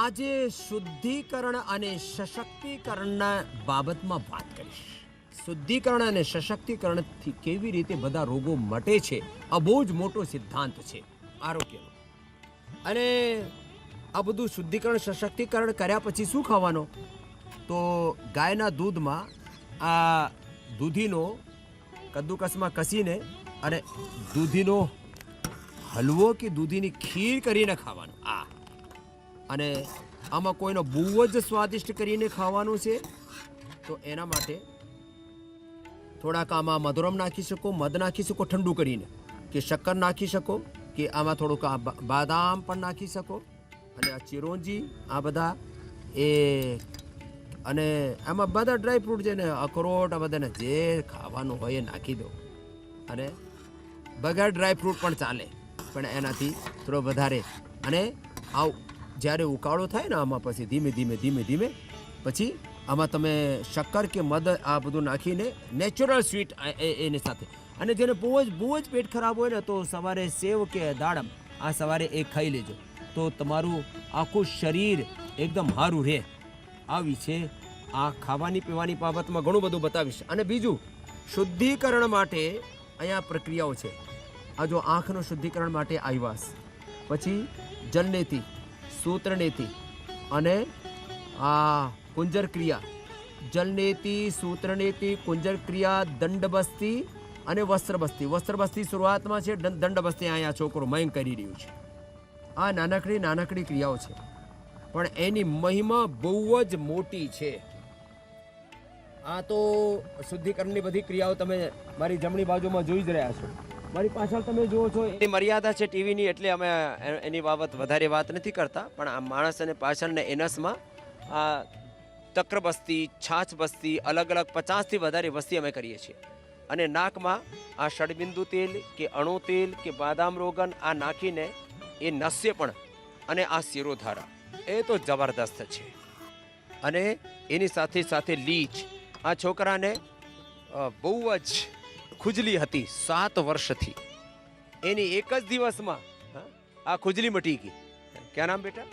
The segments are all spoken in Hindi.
આજે શુદ્ધિકરણ અને સશક્તિકરણના બાબતમાં વાત કરીશ. શુદ્ધિકરણ અને સશક્તિકરણથી કેવી રીતે બધા રોગો મટે છે, આ બહુ જ મોટો સિદ્ધાંત છે આરોગ્યનો. અને આ બધું શુદ્ધિકરણ સશક્તિકરણ કર્યા પછી શું ખાવાનો? તો ગાયના દૂધમાં આ દૂધીનો કદ્દુકસમાં કસીને અને દૂધીનો હલવો કે દૂધીની ખીર કરીને ખાવાનું. અને આમાં કોઈનો બહુ જ સ્વાદિષ્ટ કરીને ખાવાનું છે, તો એના માટે થોડાક આમાં મધુરમ નાખી શકો, મધ નાખી શકો ઠંડુ કરીને, કે શક્કર નાખી શકો, કે આમાં થોડુંક બાદામ પણ નાખી શકો, અને આ ચિરોંજી આ બધા એ, અને આમાં બધા ડ્રાયફ્રૂટ છે ને અખરોટ આ બધાને જે ખાવાનું હોય એ નાખી દો. અને બગેર ડ્રાયફ્રૂટ પણ ચાલે, પણ એનાથી થોડો વધારે. અને આ જ્યારે ઉકાળો થાય ને આમાં પછી ધીમે ધીમે ધીમે ધીમે પછી આમાં તમે શક્કર કે મધ આ બધું નાખીને નેચરલ સ્વીટ એની સાથે. અને જેને બહુ જ પેટ ખરાબ હોય ને તો સવારે સેવ કે દાડમ આ સવારે એ ખાઈ લેજો, તો તમારું આખું શરીર એકદમ સારું રહે. આવી છે આ ખાવાની પીવાની બાબતમાં ઘણું બધું બતાવીશ. અને બીજું શુદ્ધિકરણ માટે અહીંયા પ્રક્રિયાઓ છે. આ જો આંખનું શુદ્ધિકરણ માટે આઈવાસ, પછી જલનેતિ, સૂત્રનેતિ અને આ કુંજર ક્રિયા. જલનેતિ, સૂત્રનેતિ, કુંજર ક્રિયા, દંડબસ્તી અને વસ્ત્રબસ્તી. વસ્ત્રબસ્તી શરૂઆતમાં છે, દંડબસ્તી અહીંયા છોકરો મયંક કરી રહ્યું છે. આ નાનકડી ક્રિયાઓ છે, પણ એની મહિમા બહુ જ મોટી છે. આ તો શુદ્ધિકરણની બધી ક્રિયાઓ તમે મારી જમણી બાજુમાં જોઈ જ રહ્યા છો. મારી પાછળ તમે જુઓ છો એની મર્યાદા છે ટીવીની, એટલે અમે એની બાબત વધારે વાત નથી કરતા. પણ આ માણસ અને પાછળને એનસમાં આ ચક્રબસ્તી, છાછ બસ્તી, અલગ અલગ 50થી વધારે વસ્તી અમે કરીએ છીએ. અને નાકમાં આ ષડબિંદુ તેલ કે અણુ તેલ કે બાદામ રોગન આ નાખીને એ નસ્ય પણ, અને આ શિરોધારા એ તો જબરદસ્ત છે. અને એની સાથે સાથે લીચ. આ છોકરાને બહુ જ ખુજલી હતી 7 વર્ષથી, એની એક જ દિવસમાં આ ખુજલી મટી गई. क्या नाम बेटा?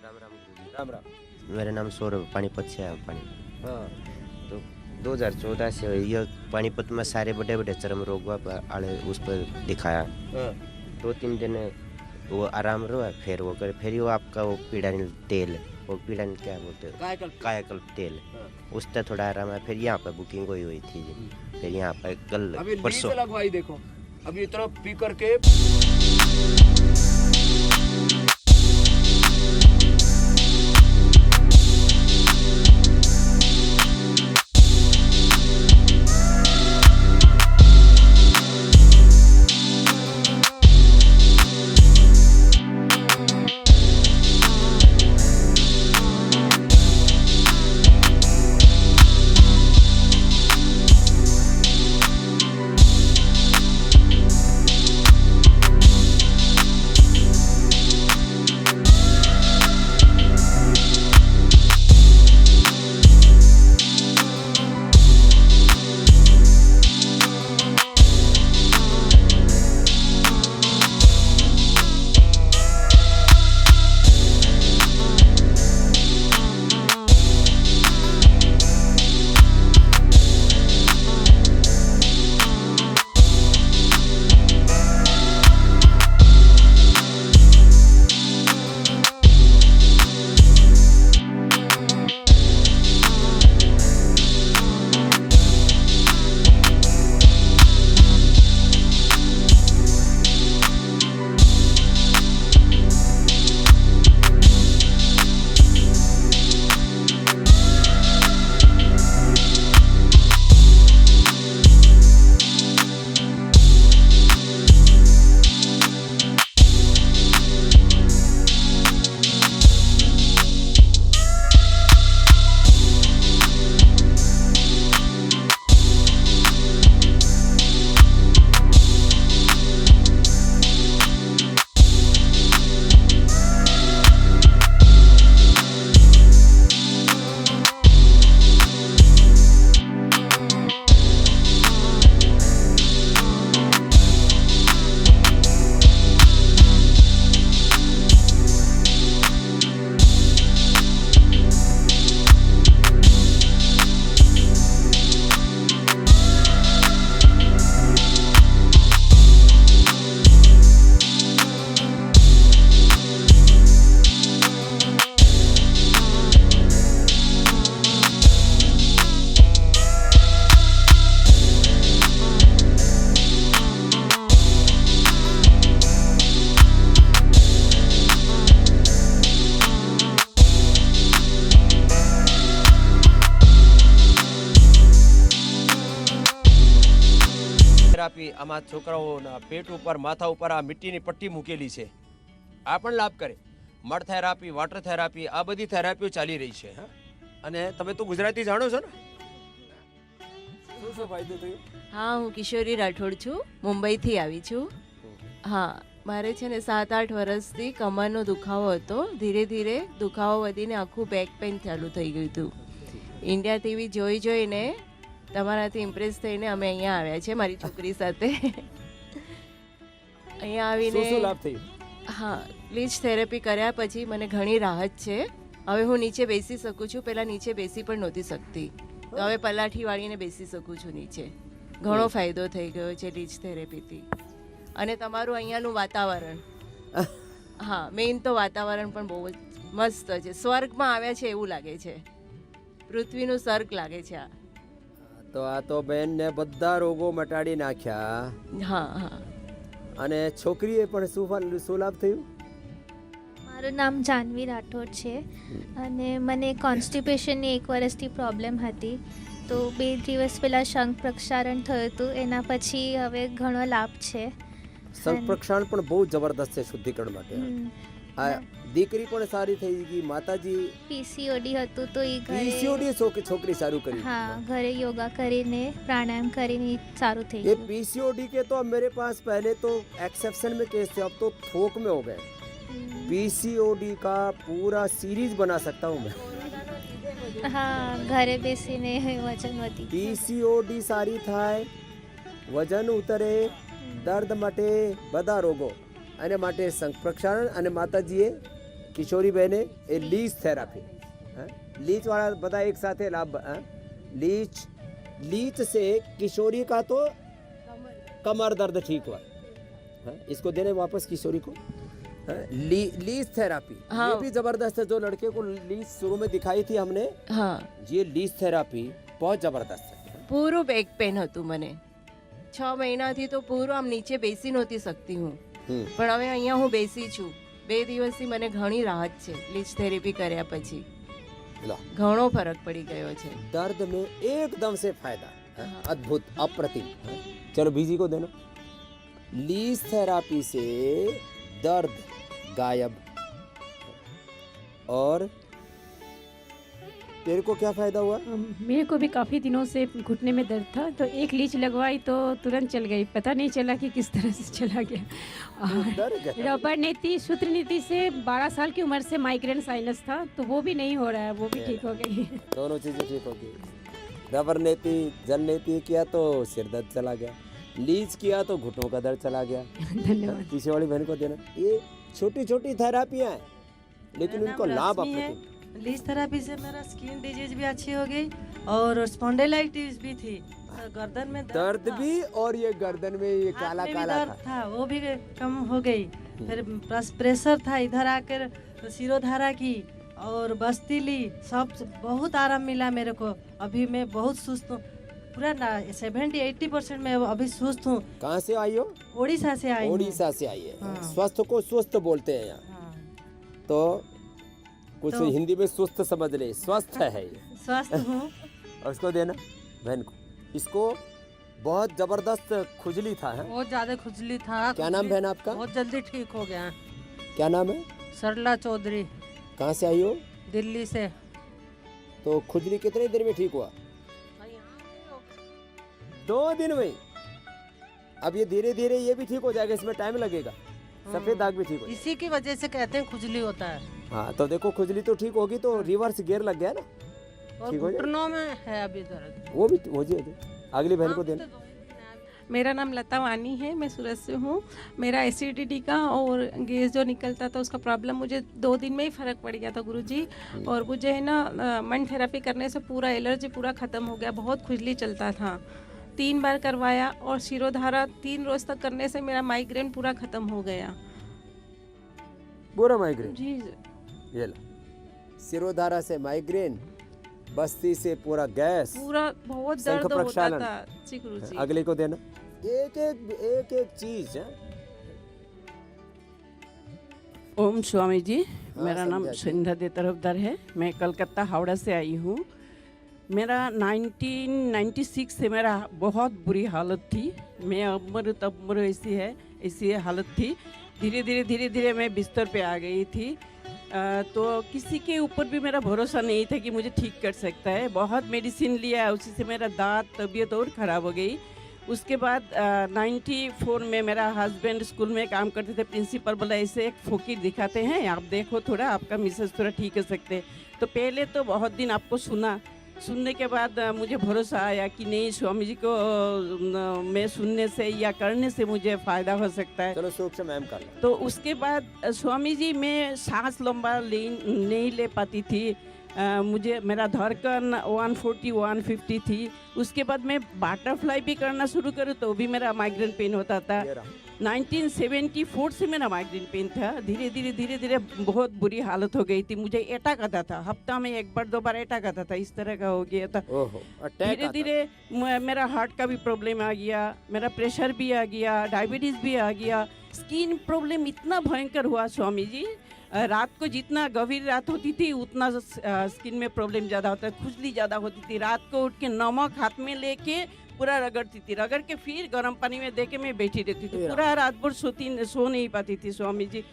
राम राम गुरुजी। राम राम। मेरा नाम सौरभ, पानीपत से आया पानी। हाँ, तो 2014 से यह पानीपत में सारे बड़े बड़े चर्म रोग आड़े उस पर दिखाया। हाँ, 2-3 दिन वो आराम रहा, फिर वो करे, फिर वो आपका वो पीड़ानील तेल, वो पीड़ानील क्या बोलते हैं, कायाकल्प। कायाकल्प तेल, हाँ। उससे थोड़ा आराम है। फिर यहाँ पर बुकिंग हुई थी जी। फिर यहाँ पर कल अभी परसों लीड लगवाई, देखो अभी इतना पी करके આમાં છોકરાઓના પેટ ઉપર માથા ઉપર આ મિટ્ટીની પટ્ટી મૂકેલી છે, આ પણ લાભ કરે. મડ થેરાપી, વોટર થેરાપી, આ બધી થેરાપીઓ ચાલી રહી છે. હા, અને તમે તો ગુજરાતી જાણો છો ને, શું શું ફાયદો થયો? હા, હું કિશોરી રાઠોડ છું, મુંબઈથી આવી છું. હા, મારે છે ને 7-8 વર્ષથી કમરનો દુખાવો હતો. ધીરે ધીરે દુખાવો વધીને આખું બેક પેઇન ચાલુ થઈ ગયું હતું. ઇન્ડિયા ટીવી જોઈને તમારાથી ઇમ્પ્રેસ થઈને અમે અહીંયા આવ્યા છે મારી છોકરી સાથે. અહીંયા આવીને શું લાભ થયો? હા, લીચ થેરેપી કર્યા પછી મને ઘણી રાહત છે. હવે હું નીચે બેસી શકું છું. પહેલાં નીચે બેસી પણ નહોતી શકતી, તો હવે પલાઠી વાળીને બેસી શકું છું નીચે. ઘણો ફાયદો થઈ ગયો છે લીચ થેરેપીથી. અને તમારું અહીંયાનું વાતાવરણ, હા, મેઇન તો વાતાવરણ પણ બહુ જ મસ્ત છે. સ્વર્ગમાં આવ્યા છે એવું લાગે છે, પૃથ્વીનું સ્વર્ગ લાગે છે આ. તો આ તો બેનને બધા રોગો મટાડી નાખ્યા. હા હા. અને છોકરીએ પણ શું લાભ થયું? મારું નામ જાનવી રાઠોડ છે અને મને કોન્સ્ટિપેશનની 1 વર્ષથી પ્રોબ્લેમ હતી. તો 2 દિવસ પહેલાં શંખ પ્રક્ષારણ થયું હતું, એના પછી હવે ઘણો લાભ છે. શંખ પ્રક્ષારણ પણ બહુ જબરદસ્ત છે શુદ્ધિકરણ માટે. આ દીકરી પણ સારી થઈ ગઈ. માતાજી પીસીઓડી હતું તો એ ઘરે પીસીઓડી છોકરી સારું કરી. હા, ઘરે યોગા કરીને પ્રાણાયામ કરીને સારું થઈ ये ગયું. पीसीओडी के तो अब मेरे पास पहले तो एक्सेप्शन में केस थे, अब तो थोक में हो गए. पीसीओडी का पूरा सीरीज बना सकता हूँ मैं. હા, ઘરે બેસીને વજન વધી. પીસીઓડી સારી થાય, વજન ઉતરે, દર્દ મટે, બધા રોગો. અને માટે શંખ પ્રક્ષારણ અને માતાજીએ કિશોરી બહેને એ લીચ થેરાપી, લીચ वाला બધા एक साथ लाभ. लीच से किशोरी का तो कमर दर्द ठीक हुआ. इसको देने वापस किशोरी को. लीच थेरापी हाँ. ये भी जबरदस्त है. जो लड़के को लीच शुरू में दिखाई थी हमने, હા, ये लीच थेरापी बहुत जबरदस्त है. પૂરું બેક પેન હતું મને 6 મહિનાથી. તો પૂરું આમ નીચે બેસી નહોતી શકતી હું, પણ હવે અહીંયા હું બેસી છું. 2 દિવસથી મને ઘણી રાહત છે લીચ થેરેપી કર્યા પછી. लो, ઘણો ફરક પડી ગયો છે. दर्द में एकदम से फायदा. अद्भुत, अप्रतिम. चलो बीजी को देना. लीच थेरापी से दर्द गायब. और तेरे को क्या फायदा हुआ? मेरे को भी काफ़ी दिनों से घुटने में दर्द था, तो एक लीच लगवाई तो तुरंत चल गई. पता नहीं चला कि किस तरह से चला गया. डर गया. रबर नीति, सूत्र नीति से 12 साल की उम्र से माइग्रेन साइनस था, तो वो भी नहीं हो रहा है, वो भी ठीक हो गई. दोनों चीजें ठीक हो गई. रबर नेती, जल नेती किया तो सिर दर्द चला गया. लीच किया तो घुटनों का दर्द चला गया. धन्यवाद. पीछे वाली बहन को देना. ये छोटी छोटी थेरापियां हैं, लेकिन मेरा उनको नाम लाभ रश्मि है. अप्रतिम. लीच थेरापी से मेरा स्किन डिजीज भी अच्छी हो गई और स्पॉन्डिलाइटिस भी थी. तो गर्दन में दर्द था. भी, और ये गर्दन में ये हाथ काला में भी काला दर्द था. था, वो भी कम हो गई. फिर प्लस प्रेशर था, इधर आकर सिरोधारा की और बस्ती ली, सब बहुत आराम मिला मेरे को. अभी मैं बहुत सुस्त हूँ, पूरा 70-80% में अभी सुस्त हूँ. कहाँ से आई हो? उड़ीसा से आई हूँ. उड़ीसा से आई है. हाँ. स्वस्थ को स्वस्थ बोलते हैं यहाँ. हाँ. तो कुछ तो- हिंदी में सुस्त समझ ले, स्वस्थ है ये. स्वस्थ हूँ. और उसको देना बहन को. इसको बहुत जबरदस्त खुजली था, है? बहुत ज्यादा खुजली था. क्या नाम बहन आपका? बहुत जल्दी ठीक हो गया. क्या नाम है? सरला चौधरी, कहाँ से आई हो? दिल्ली से. तो खुजली कितने देर में ठीक हुआ? 2 दिन में. अब ये धीरे धीरे ये भी ठीक हो जाएगा, इसमें टाइम लगेगा. सफेद दाग भी ठीक हो जाएगा. इसी की वजह से कहते हैं खुजली होता है. हाँ, तो देखो खुजली तो ठीक होगी, तो रिवर्स गियर लग गया ना, और ठीक हो जाए. घुटनों में है अभी दर्द. वो भी हो जाएगा. अगली बहन को देना. मेरा नाम लता वानी है, मैं सूरत से हूँ. मेरा एसिडिटी का और गैस जो निकलता था उसका प्रॉब्लम मुझे 2 दिन में ही फ़र्क पड़ गया था गुरुजी. और मुझे है ना मन थेरेपी करने से पूरा एलर्जी पूरा ख़त्म हो गया. बहुत खुजली चलता था, 3 बार करवाया और शिरोधारा 3 रोज़ तक करने से मेरा माइग्रेन पूरा ख़त्म हो गया. पूरा माइग्रेन. जी ये लो. सिरोधारा से माइग्रेन, बस्ती से पूरा गैस, पूरा बहुत शंख दर्द होता प्रक्षालन. था. जी गुरुजी. अगले को देना. एक चीज है. ओम स्वामी जी, हाँ, मेरा नाम समझा जी. सिंधा दे तरफदार है. मैं कलकत्ता हावड़ा से आई हूँ. मेरा 1996 से मेरा बहुत बुरी हालत थी। मैं अमर ऐसी हालत थी। धीरे धीरे मैं बिस्तर पे आ गई थी। तो किसी के ऊपर भी मेरा भरोसा नहीं था कि मुझे ठीक कर सकता है। बहुत मेडिसिन लिया, उसी से मेरा दांत तबीयत और ख़राब हो गई। उसके बाद 94 में मेरा हस्बैंड स्कूल में काम करते थे। प्रिंसिपल बोला ऐसे एक फकीर दिखाते हैं, आप देखो थोड़ा आपका मिसेस थोड़ा ठीक कर सकते हैं। तो पहले तो बहुत दिन आपको सुनने के बाद मुझे भरोसा आया कि नहीं, स्वामी जी को मैं सुनने से या करने से मुझे फ़ायदा हो सकता है। चलो सूख से मैम कर लो। तो उसके बाद स्वामी जी मैं सांस लंबा नहीं ले पाती थी। मुझे मेरा धड़कन 140 150 थी। उसके बाद मैं बटरफ्लाई भी करना शुरू करूँ तो भी मेरा माइग्रेन पेन होता था। 1974 से मेरा माइग्रेन पेन था। धीरे धीरे बहुत बुरी हालत हो गई थी। मुझे अटैक आता था, हफ्ता में 1 बार 2 बार अटैक आता था, इस तरह का हो गया था। धीरे धीरे मेरा हार्ट का भी प्रॉब्लम आ गया, मेरा प्रेशर भी आ गया, डायबिटीज़ भी आ गया। स्किन प्रॉब्लम इतना भयंकर हुआ स्वामी जी, रात को जितना गंभीर रात होती थी उतना स्किन में प्रॉब्लम ज़्यादा होता है, खुजली ज़्यादा होती थी। रात को उठ के नमक हाथ में लेके पूरा रगड़ती थी, रगड़ के फिर गर्म पानी में दे के मैं बैठी रहती थी। पूरा रात भर सो नहीं पाती थी स्वामी जी।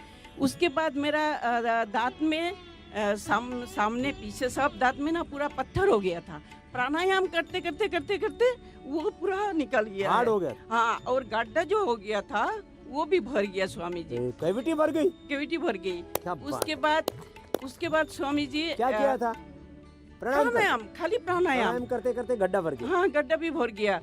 उसके बाद मेरा दांत में सामने पीछे सब दांत में ना पूरा पत्थर हो गया था। प्राणायाम करते वो पूरा निकल गया, हार्ड हो गया। हाँ, और गड्ढा जो हो गया था वो भी भर गया स्वामी जी। कैविटी भर गई। कैविटी भर गई। उसके बाद स्वामी जी क्या किया था? प्राणायाम, खाली प्राणायाम करते करते गड्ढा भर गया। हाँ, गड्ढा भी भर गया।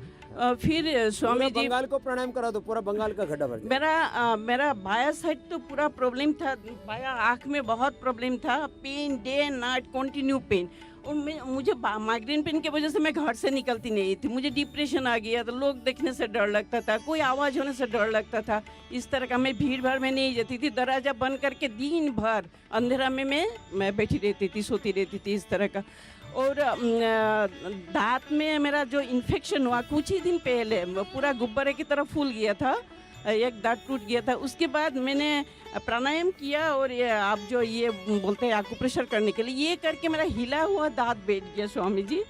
फिर स्वामी जी बंगाल को प्राणायाम करा तो पूरा बंगाल का गड्ढा भर गया। मेरा बाया साइड तो पूरा प्रॉब्लम था, बाया आँख में बहुत प्रॉब्लम था। Pain day night continue pain. और मुझे माइग्रेन पेन की वजह से मैं घर से निकलती नहीं थी। मुझे डिप्रेशन आ गया था, लोग देखने से डर लगता था, कोई आवाज़ होने से डर लगता था। इस तरह का मैं भीड़ भाड़ में नहीं जाती थी। दरवाज़ा बंद करके दिन भर अंधेरा में मैं बैठी रहती थी, सोती रहती थी, इस तरह का। और दांत में मेरा जो इन्फेक्शन हुआ कुछ ही दिन पहले, पूरा गुब्बारे की तरह फूल गया था, एक दांत टूट गया था। उसके बाद मैंने प्राणायाम किया और आप जो ये बोलते हैं एक्यूप्रेशर करने के लिए, ये करके मेरा हिला हुआ दांत बैठ गया स्वामी जी।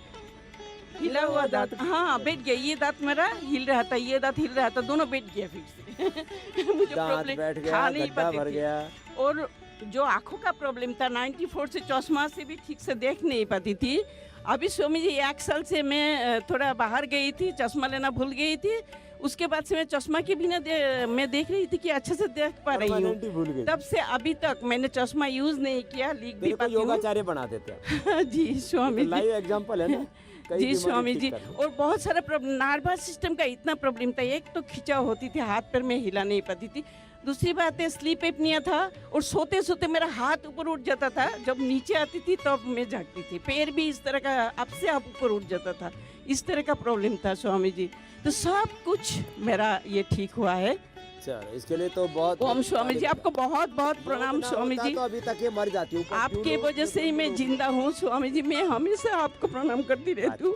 हिला हुआ दांत, हाँ, बैठ गया। ये दांत मेरा हिल रहा था, ये दांत हिल रहा था, दोनों बैठ गया फिर से। मुझे प्रॉब्लम खा नहीं पाती थी। और जो आँखों का प्रॉब्लम था 94 से चश्मा से भी ठीक से देख नहीं पाती थी। अभी स्वामी जी 1 साल से मैं थोड़ा बाहर गई थी, चश्मा लेना भूल गई थी। उसके बाद से मैं चश्मा के बिना मैं देख रही थी कि अच्छे से देख पा रही हूँ। तब से अभी तक मैंने चश्मा यूज नहीं किया, लिख भी पाती हूँ। योगाचार्य बना देते हैं। जी स्वामी जी, लाइव एग्जांपल है ना। जी स्वामी जी। और बहुत सारा प्रॉब्लम, नर्वस सिस्टम का इतना प्रॉब्लम था। एक तो खिंचाव होती थी, हाथ पैर में हिला नहीं पाती थी। दूसरी बात है स्लीप एपनिया था, और सोते सोते मेरा हाथ ऊपर उठ जाता था। जब नीचे आती थी तब मैं जागती थी। पैर भी इस तरह का आप से आप ऊपर उठ जाता था, इस तरह का प्रॉब्लम था स्वामी जी। तो सब कुछ मेरा ये ठीक हुआ है। चलो, इसके लिए तो बहुत ओम स्वामी जी, आपको बहुत बहुत प्रणाम स्वामी जी। तो अभी तक ये मर जाती हूँ आपके वजह से ही मैं जिंदा हूँ स्वामी जी। मैं हमेशा आपको प्रणाम करती रहती हूँ।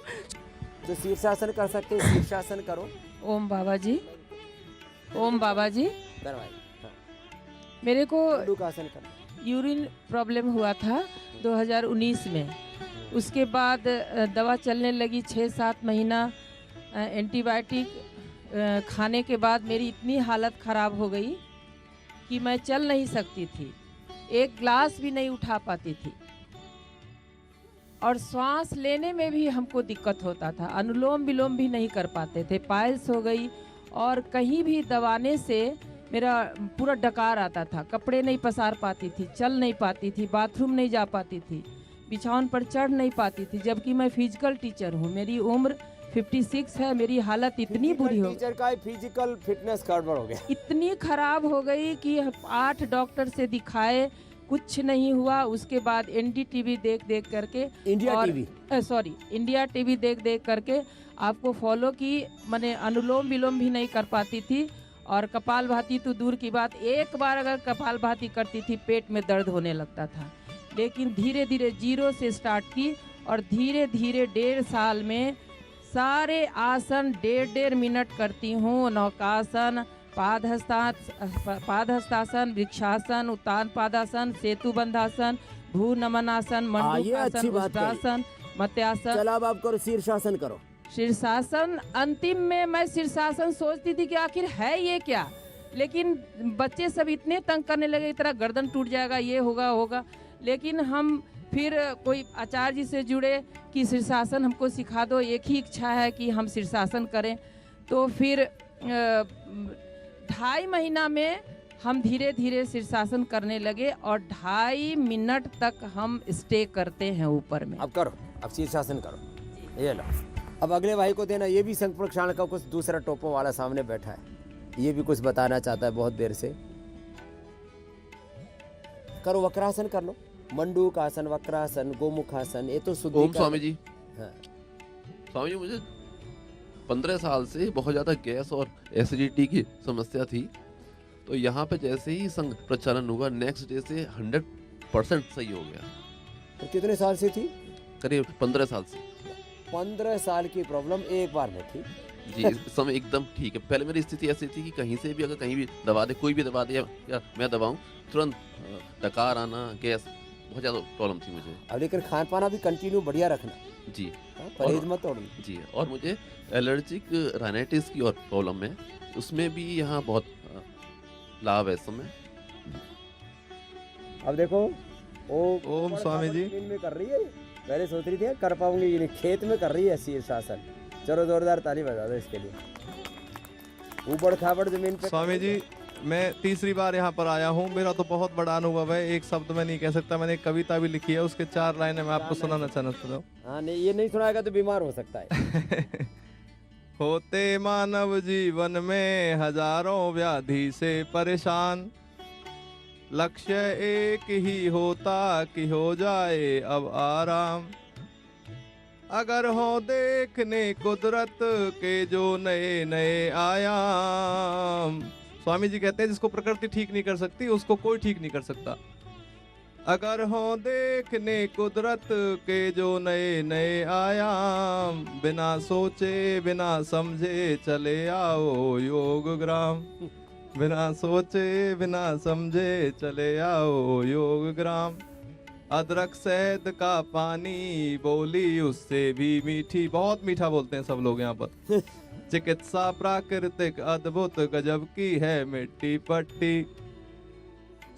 तो शीर्षासन कर सकते हैं, शीर्षासन करो। ओम बाबा जी, ओम बाबा जी। मेरे को यूरिन प्रॉब्लम हुआ था 2019 में। उसके बाद दवा चलने लगी 6-7 महीना। एंटीबायोटिक खाने के बाद मेरी इतनी हालत ख़राब हो गई कि मैं चल नहीं सकती थी, एक ग्लास भी नहीं उठा पाती थी, और श्वास लेने में भी हमको दिक्कत होता था। अनुलोम विलोम भी नहीं कर पाते थे, पायल्स हो गई, और कहीं भी दबाने से मेरा पूरा डकार आता था। कपड़े नहीं पसार पाती थी, चल नहीं पाती थी, बाथरूम नहीं जा पाती थी, बिछावन पर चढ़ नहीं पाती थी। जबकि मैं फिजिकल टीचर हूँ, मेरी उम्र 56 है। मेरी हालत इतनी बुरी हो गई, टीचर का फिजिकल फिटनेस गड़बड़ हो गया, इतनी खराब हो गई कि 8 डॉक्टर से दिखाए, कुछ नहीं हुआ। उसके बाद NDTV देख करके, इंडिया टीवी देख करके आपको फॉलो की। मैंने अनुलोम विलोम भी नहीं कर पाती थी, और कपालभाति तो दूर की बात, एक बार अगर कपालभाति करती थी पेट में दर्द होने लगता था। लेकिन धीरे धीरे 0 से स्टार्ट की, और धीरे धीरे 1.5 साल में सारे आसन 1.5 मिनट करती हूँ। नौकासन, पादहस्तासन, वृक्षासन, उत्तान पादासन, सेतु बंधासन, भू नमनासन, मंडूकासन, उष्ट्रासन, मत्स्यासन। चलो अब आप करो शीर्षासन करो। शीर्षासन अंतिम में मैं शीर्षासन सोचती थी कि आखिर है ये क्या, लेकिन बच्चे सब इतने तंग करने लगे, इस तरह गर्दन टूट जाएगा, ये होगा। लेकिन हम फिर कोई आचार्य जी से जुड़े कि शीर्षासन हमको सिखा दो, एक ही इच्छा है कि हम शीर्षासन करें। तो फिर 2.5 महीना में हम धीरे धीरे शीर्षासन करने लगे और 2.5 मिनट तक हम स्टे करते हैं ऊपर में। अब करो, अब शीर्षासन करो। ये लो, अब अगले भाई को देना। ये भी संघ प्रक्षालन का कुछ दूसरा टोपो वाला सामने बैठा है, ये भी कुछ बताना चाहता है बहुत देर से। करो, वक्रासन कर लो। मंडूक आसन, वक्रासन, गोमुखासन, ये तो शुद्धि। ओम स्वामी जी। हाँ। स्वामी जी, मुझे 15 साल से बहुत ज़्यादा गैस और एसिडिटी की समस्या थी। तो यहाँ पे जैसे ही संघ प्रचालन हुआ, नेक्स्ट डे से 100% सही हो गया। तो कितने साल से थी? करीब 15 साल से। 15 साल की प्रॉब्लम एक बार में थी जी। इस समय एकदम ठीक है। पहले मेरी स्थिति ऐसी थी कि कहीं से भी अगर कहीं भी दवा दे, कोई भी दवा दे या मैं दबाऊं, तुरंत डकार आना, गैस, बहुत ज़्यादा प्रॉब्लम थी मुझे। अब लेकर खान पाना भी कंटिन्यू बढ़िया रखना जी, परहेज मत तोड़ना जी। और मुझे एलर्जिक राइनाइटिस की और प्रॉब्लम है, उसमें भी यहाँ बहुत लाभ है इस समय। अब देखो, ओम स्वामी जी। जमीन में कर रही है, पहले सोच रही थी कर पाऊंगी, ये खेत में कर रही है शीर्षासन। चलो जोरदार ताली बजा दो इसके लिए। ऊबड़ खाबड़ जमीन पे। स्वामी जी, मैं तीसरी बार यहाँ पर आया हूँ। मेरा तो बहुत बड़ा अनुभव है, एक शब्द मैं नहीं कह सकता। मैंने एक कविता भी लिखी है, उसके 4 लाइनें मैं आपको सुनाना चाहता हूँ। हाँ, नहीं, ये नहीं सुनाएगा तो बीमार हो सकता है। होते मानव जीवन में हजारों व्याधि से परेशान, लक्ष्य एक ही होता कि हो जाए अब आराम। अगर हो देखने कुदरत के जो नए नए आयाम। स्वामी जी कहते हैं जिसको प्रकृति ठीक नहीं कर सकती उसको कोई ठीक नहीं कर सकता। अगर हो देखने कुदरत के जो नए नए आयाम, बिना सोचे बिना समझे चले आओ योग ग्राम। बिना सोचे बिना समझे चले आओ योग ग्राम। अदरक शहद का पानी बोली उससे भी मीठी, बहुत मीठा बोलते हैं सब लोग यहाँ पर। चिकित्सा प्राकृतिक अद्भुत गजब की है मिट्टी पट्टी।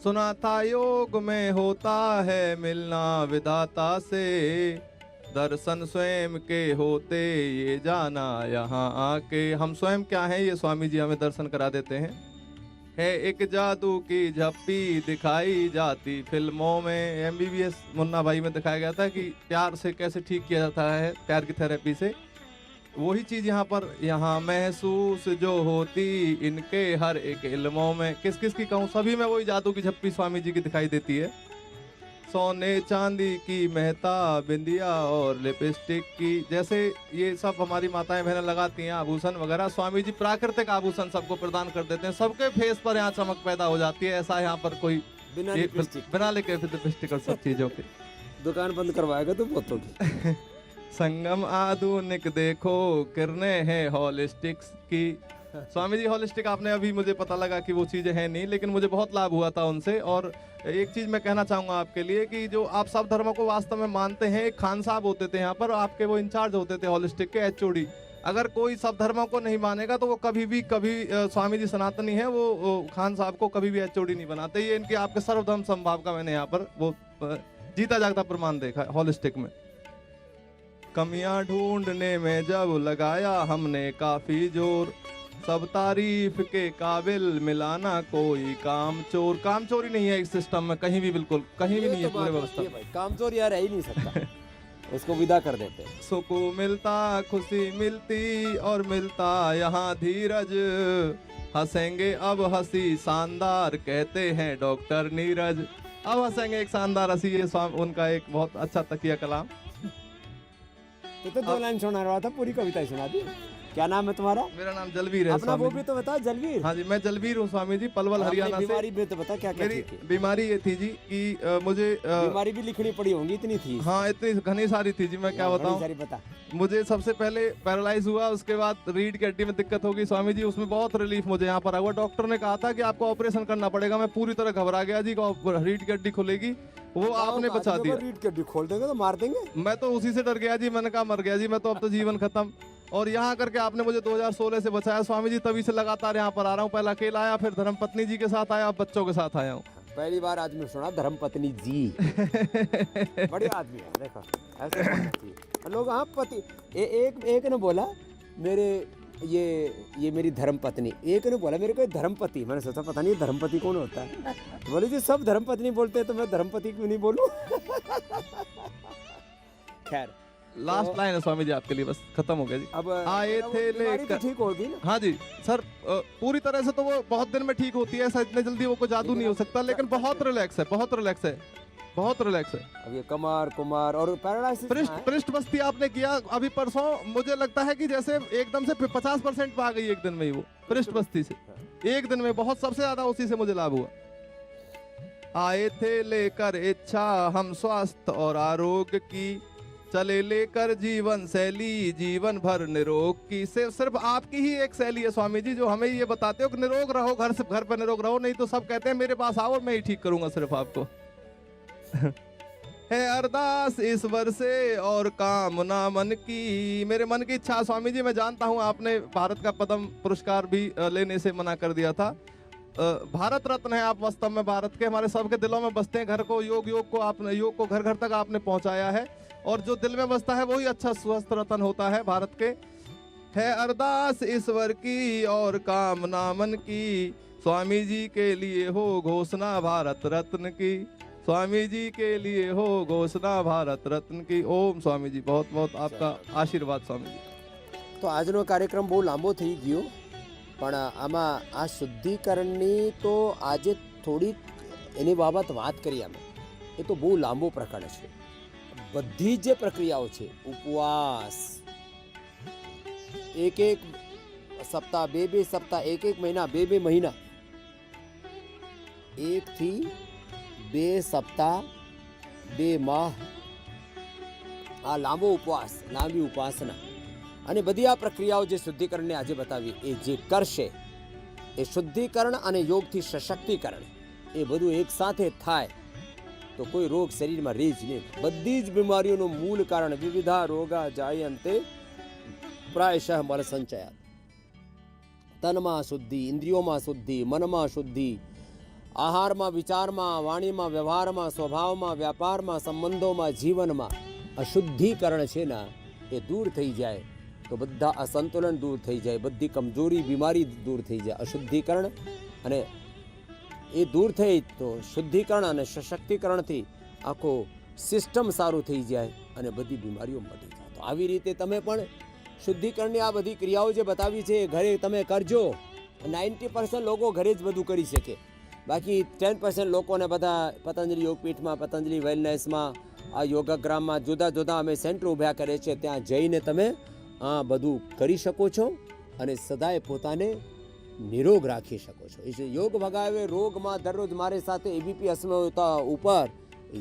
सुना था योग में होता है मिलना विधाता से, दर्शन स्वयं के होते ये जाना यहाँ आके। हम स्वयं क्या हैं ये स्वामी जी हमें दर्शन करा देते हैं। है एक जादू की झप्पी दिखाई जाती फिल्मों में। MBBS मुन्ना भाई में दिखाया गया था कि प्यार से कैसे ठीक किया जाता है, प्यार की थेरेपी से। वही चीज़ यहाँ पर यहाँ महसूस जो होती इनके हर एक इल्मों में। किस किस की कहूँ, सभी में वही जादू की झप्पी स्वामी जी की दिखाई देती है। सोने चांदी की महता बिंदिया और लिपस्टिक की, जैसे ये सब हमारी माताएं बहनें लगाती हैं आभूषण वगैरह, स्वामी जी प्राकृतिक आभूषण सबको प्रदान कर देते हैं। सबके फेस पर यहाँ चमक पैदा हो जाती है। ऐसा यहाँ पर कोई बिना लेके लिपस्टिक और सब चीज़ों की दुकान बंद करवाएगा तो बहुत होगी। संगम आधुनिक देखो किरणें हैं हॉलिस्टिक्स की। स्वामी जी हॉलिस्टिक आपने अभी मुझे पता लगा कि वो चीज़ें हैं नहीं, लेकिन मुझे बहुत लाभ हुआ था उनसे। और एक चीज़ मैं कहना चाहूँगा आपके लिए कि जो आप सब धर्मों को वास्तव में मानते हैं, एक खान साहब होते थे यहाँ पर, आपके वो इंचार्ज होते थे हॉलिस्टिक के, HOD। अगर कोई सब धर्मों को नहीं मानेगा तो वो कभी स्वामी जी सनातनी है, वो खान साहब को कभी भी HOD नहीं बनाते। ये इनकी आपके सर्वधर्म संभाव का मैंने यहाँ पर वो जीता जागता प्रमाण देखा हॉलिस्टिक में। कमियां ढूंढने में जब लगाया हमने काफी जोर, सब तारीफ के काबिल मिलाना कोई काम चोर। काम चोरी नहीं है इस सिस्टम में कहीं भी, बिल्कुल कहीं भी नहीं है पूरे व्यवस्था। काम चोर यार रह ही नहीं सकता। उसको विदा कर देते। सुकून मिलता, खुशी मिलती और मिलता यहाँ धीरज। हंसेंगे अब हंसी शानदार कहते हैं डॉक्टर नीरज। अब हंसेंगे एक शानदार हंसी, ये उनका एक बहुत अच्छा तकिया कलाम। तो 2 लाइन सुना रहा था, पूरी कविता ही सुना दी। क्या नाम है तुम्हारा? मेरा नाम जलवीर है अपना वो स्वामी भी जी। तो बताओ, जलवीर। हाँ जी, मैं जलवीर हूँ स्वामी जी, पलवल हरियाणा से। बीमारी में तो बता क्या क्या मेरी थी? बीमारी ये थी जी कि मुझे बीमारी भी लिखनी पड़ी होंगी, इतनी थी? हाँ, इतनी घनी सारी थी जी, मैं क्या बताऊँ। सारी बता। मुझे सबसे पहले पैरालाइज हुआ, उसके बाद रीढ़ की हड्डी में दिक्कत होगी स्वामी जी, उसमें बहुत रिलीफ मुझे यहाँ पर हुआ। डॉक्टर ने कहा था कि आपको ऑपरेशन करना पड़ेगा। मैं पूरी तरह घबरा गया जी, रीढ़ की हड्डी खुलेगी, वो आपने बचा दिया। रीढ़ की हड्डी खोल देंगे तो मार देंगे। मैं तो उसी से डर गया जी, मैंने कहा मर गया जी मैं तो, अब तो जीवन खत्म। और यहाँ करके आपने मुझे 2016 से बचाया स्वामी जी, तभी से लगातार यहाँ पर आ रहा हूँ। पहले अकेला आया, फिर धर्मपत्नी जी के साथ आया, अब बच्चों के साथ आया हूँ। पहली बार आज मैं सुना धर्मपत्नी जी। बढ़िया आदमी है, देखो ऐसे होना चाहिए लोग। हाँ पति एक ने बोला मेरे ये मेरी धर्मपत्नी, एक ने बोला मेरे को धर्मपति। मैंने सोचा पता नहीं धर्मपति कौन होता है। बोले जी सब धर्मपत्नी बोलते हैं तो मैं धर्मपति क्यों नहीं बोलूं। खैर लास्ट लाइन है स्वामी जी आपके लिए, बस खत्म हो गया जी। अब आए थे लेकर, ठीक होगी ना? हाँ जी सर, पूरी तरह से तो वो बहुत दिन में ठीक होती है, ऐसा इतने जल्दी वो कोई जादू नहीं हो सकता, लेकिन बहुत रिलैक्स है, बहुत रिलैक्स है, बहुत रिलैक्स है। अब ये कुमार और पैरालाइसिस पृष्ठ बस्ती आपने किया अभी परसों, मुझे लगता है कि जैसे एकदम से 50% पे आ गई एक दिन में ही वो पृष्ठ बस्ती से, एक दिन में बहुत, सबसे ज्यादा उसी से मुझे लाभ हुआ। आए थे लेकर इच्छा हम स्वास्थ्य और आरोग्य की, चले लेकर जीवन शैली जीवन भर निरोग की। सिर्फ आपकी ही एक शैली है स्वामी जी, जो हमें ये बताते हो कि निरोग रहो, घर पर निरोग रहो, नहीं तो सब कहते हैं मेरे पास आओ मैं ही ठीक करूंगा सिर्फ आपको। है अरदास ईश्वर से और कामना मन की, मेरे मन की इच्छा स्वामी जी। मैं जानता हूँ आपने भारत का पद्म पुरस्कार भी लेने से मना कर दिया था। भारत रत्न है आप वास्तव में, भारत के हमारे सबके दिलों में बसते हैं। घर को योग को आपने, योग को घर घर तक आपने पहुंचाया है, और जो दिल में बसता है वही अच्छा स्वस्थ रत्न होता है भारत के। है अरदास ईश्वर की और कामना मन की, स्वामी जी के लिए हो घोषणा भारत रत्न की, स्वामी जी के लिए हो घोषणा भारत रत्न की। ओम स्वामी जी, बहुत बहुत आपका आशीर्वाद स्वामी जी। तो આજનો કાર્યક્રમ બહુ લાંબો થઈ ગયો, પણ આમાં આ શુદ્ધિકરણની તો આજે થોડી એની બાબત વાત કરી અમે, એ તો બહુ લાંબો પ્રકરણ છે। બધી જે પ્રક્રિયાઓ છે, ઉપવાસ, એક સપ્તાહ, બે સપ્તાહ, એક મહિના, બે મહિના, 1 થી 2 સપ્તાહ, 2 માહ, આ લાંબો ઉપવાસ, લાંબી ઉપાસના અને બધી આ પ્રક્રિયાઓ જે શુદ્ધિકરણને આજે બતાવી, એ જે કરશે એ શુદ્ધિકરણ અને યોગથી સશક્તિકરણ, એ બધું એક સાથે થાય તો કોઈ રોગ શરીરમાં રહે જ નહીં। બધી જ બીમારીઓનું મૂળ કારણ વિવિધા રોગા જાયંતે પ્રાયશઃ મલ સંચયાત। તનમાં શુદ્ધિ, ઇન્દ્રિયોમાં શુદ્ધિ, મનમાં શુદ્ધિ, આહારમાં, વિચારમાં, વાણીમાં, વ્યવહારમાં, સ્વભાવમાં, વ્યાપારમાં, સંબંધોમાં, જીવનમાં અશુદ્ધિકરણ છે ને એ દૂર થઈ જાય તો બધા અસંતુલન દૂર થઈ જાય, બધી કમજોરી બીમારી દૂર થઈ જાય। અશુદ્ધિકરણ અને એ દૂર થઈ તો શુદ્ધિકરણ અને સશક્તિકરણથી આખો સિસ્ટમ સારું થઈ જાય અને બધી બીમારીઓ મટી જાય। તો આવી રીતે તમે પણ શુદ્ધિકરણની આ બધી ક્રિયાઓ જે બતાવી છે એ ઘરે તમે કરજો। 90% લોકો ઘરે જ બધું કરી શકે, બાકી 10% લોકોને બધા પતંજલિ યોગપીઠમાં, પતંજલિ વેલનેસમાં, આ યોગગ્રામમાં જુદા જુદા અમે સેન્ટર ઊભા કરે છે, ત્યાં જઈને તમે આ બધું કરી શકો છો અને સદાય પોતાને નિરોગ રાખી શકો છો। એટલે યોગ ભગાવે રોગમાં, દરરોજ મારી સાથે એબીપી અસ્મિતા ઉપર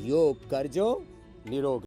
યોગ કરજો, નિરોગ।